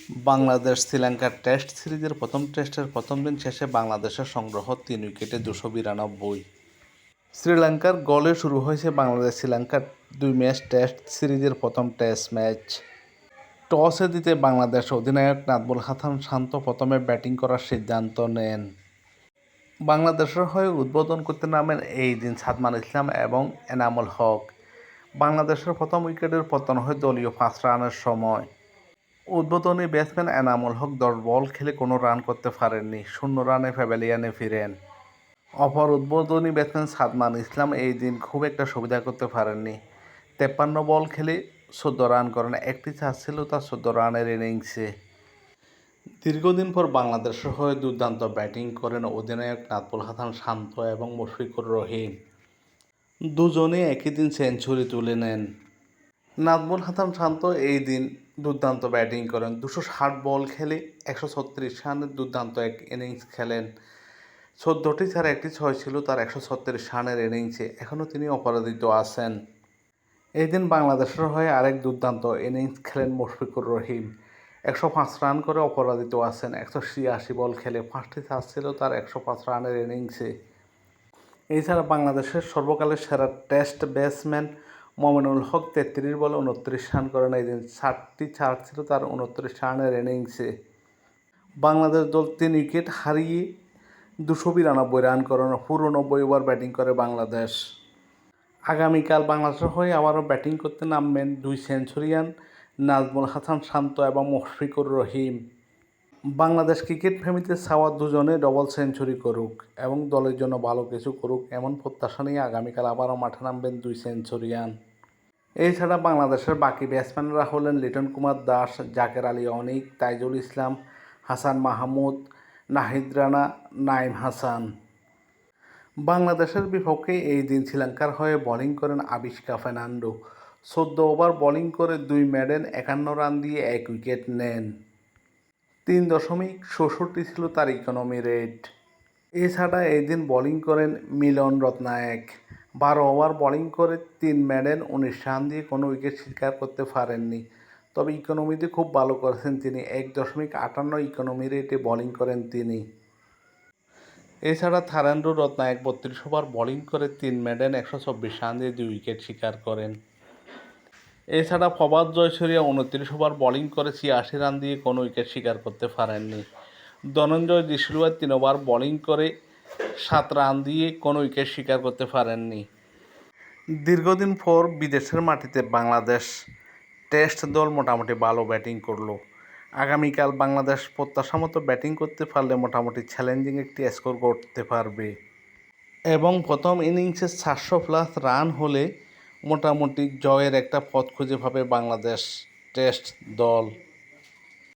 বাংলাদেশ শ্রীলঙ্কার টেস্ট সিরিজের প্রথম টেস্টের প্রথম দিন শেষে বাংলাদেশের সংগ্রহ ৩ উইকেটে ২৯২। শ্রীলঙ্কার গোলে শুরু হয়েছে বাংলাদেশ শ্রীলঙ্কার ২ ম্যাচ টেস্ট সিরিজের প্রথম টেস্ট ম্যাচ। টসে জিতে বাংলাদেশ অধিনায়ক নাজমুল হাসান শান্ত প্রথমে ব্যাটিং করার সিদ্ধান্ত নেন। বাংলাদেশের হয়ে উদ্বোধন করতে নামেন এই দিন সাদমান ইসলাম এবং এনামুল হক। বাংলাদেশের প্রথম উইকেটের পতন হয় দলীয় ৫ রানের সময়। উদ্বোধনী ব্যাটসম্যান এনামুল হক ১০ বল খেলে কোনো রান করতে পারেননি, ০ রানে প্যাভিলিয়নে ফিরেন। অপর উদ্বোধনী ব্যাটসম্যান সাদমান ইসলাম এই দিন খুব একটা সুবিধা করতে পারেননি, ৫৩ বল খেলে ১৪ রান করেন। একটি চার ছিল তার ১৪ রানের ইনিংসে। দীর্ঘদিন পর বাংলাদেশের হয়ে দুর্দান্ত ব্যাটিং করেন অধিনায়ক নাজমুল হাসান শান্ত এবং মুশফিকুর রহিম। দুজনে একই দিন সেঞ্চুরি তুলে নেন। নাজমুল হাসান শান্ত এই দিন দুর্দান্ত ব্যাটিং করেন, ২৬০ বল খেলে ১৩৬ রানের দুর্দান্ত এক ইনিংস খেলেন। ১৪টি চার, একটি ৬ ছিল তার ১৩৬ রানের ইনিংসে। এখনও তিনি অপরাজিত আছেন। এই দিন বাংলাদেশের হয়ে আরেক দুর্দান্ত ইনিংস খেলেন মুশফিকুর রহিম, ১০৫ রান করে অপরাজিত আছেন ১৮৬ বল খেলে। ৫টি চার ছিল তার ১০৫ রানের ইনিংসে। এছাড়া বাংলাদেশের সর্বকালের সেরা টেস্ট ব্যাটসম্যান মমিনুল হক ৩৩ বলে ২৯ রান করেন এই দিন। ৭টি চার ছিল তার ২৯ রানের ইনিংসে। বাংলাদেশ দল ৩ উইকেট হারিয়ে ২৯২ রান করেন। পুরো ৯০ ওভার ব্যাটিং করে বাংলাদেশ। আগামীকাল বাংলাদেশের হয়ে আবারও ব্যাটিং করতে নামবেন ২ সেঞ্চুরিয়ান নাজমুল হাসান শান্ত এবং মুশফিকুর রহিম। বাংলাদেশ ক্রিকেট প্রেমীদের চাওয়া দুজনে ডবল সেঞ্চুরি করুক এবং দলের জন্য ভালো কিছু করুক, এমন প্রত্যাশা নিয়ে আগামীকাল আবারও মাঠে নামবেন ২ সেঞ্চুরিয়ান। এছাড়া বাংলাদেশের বাকি ব্যাটসম্যানরা হলেন লিটন কুমার দাস, জাকের আলী অনিক, তাইজুল ইসলাম, হাসান মাহমুদ, নাহিদ রানা, নাইম হাসান। বাংলাদেশের বিপক্ষে এই দিন শ্রীলঙ্কার হয়ে বোলিং করেন আবিষ্কা ফার্নান্দো। ১৪ ওভার বোলিং করে ২ মেডেন ৫১ রান দিয়ে ১ উইকেট নেন। ৩.৬৪ ছিল তার ইকোনমি রেট। এছাড়া এই দিন বোলিং করেন মিলন রত্নায়েক। ১২ ওভার বোলিং করে ৩ মেডেন ১৯ রান দিয়ে কোনো উইকেট শিকার করতে পারেননি, তবে ইকোনমিতে খুব ভালো করেছেন তিনি। ১.৫৮ ইকোনমি রেটে বোলিং করেন তিনি। এছাড়া থারেন্দ্র রত্নায়েক ৩২ ওভার বোলিং করে ৩ মেডেন ১২৪ রান দিয়ে ২ উইকেট শিকার করেন। এছাড়া প্রভাত জয়সূরিয়া ২৯ ওভার বোলিং করে ৮৬ রান দিয়ে কোনো উইকেট শিকার করতে পারেননি। ধনঞ্জয় ডিসিলভা ৩ ওভার বোলিং করে ৭ রান দিয়ে কোনো উইকেট শিকার করতে পারেননি। দীর্ঘদিন পর বিদেশের মাটিতে বাংলাদেশ টেস্ট দল মোটামুটি ভালো ব্যাটিং করলো। আগামীকাল বাংলাদেশ প্রত্যাশা মতো ব্যাটিং করতে পারলে মোটামুটি চ্যালেঞ্জিং একটি স্কোর করতে পারবে এবং প্রথম ইনিংসে ৪০০+ রান হলে মোটামুটি জয়ের একটা পথ খুঁজে পাবে বাংলাদেশ টেস্ট দল।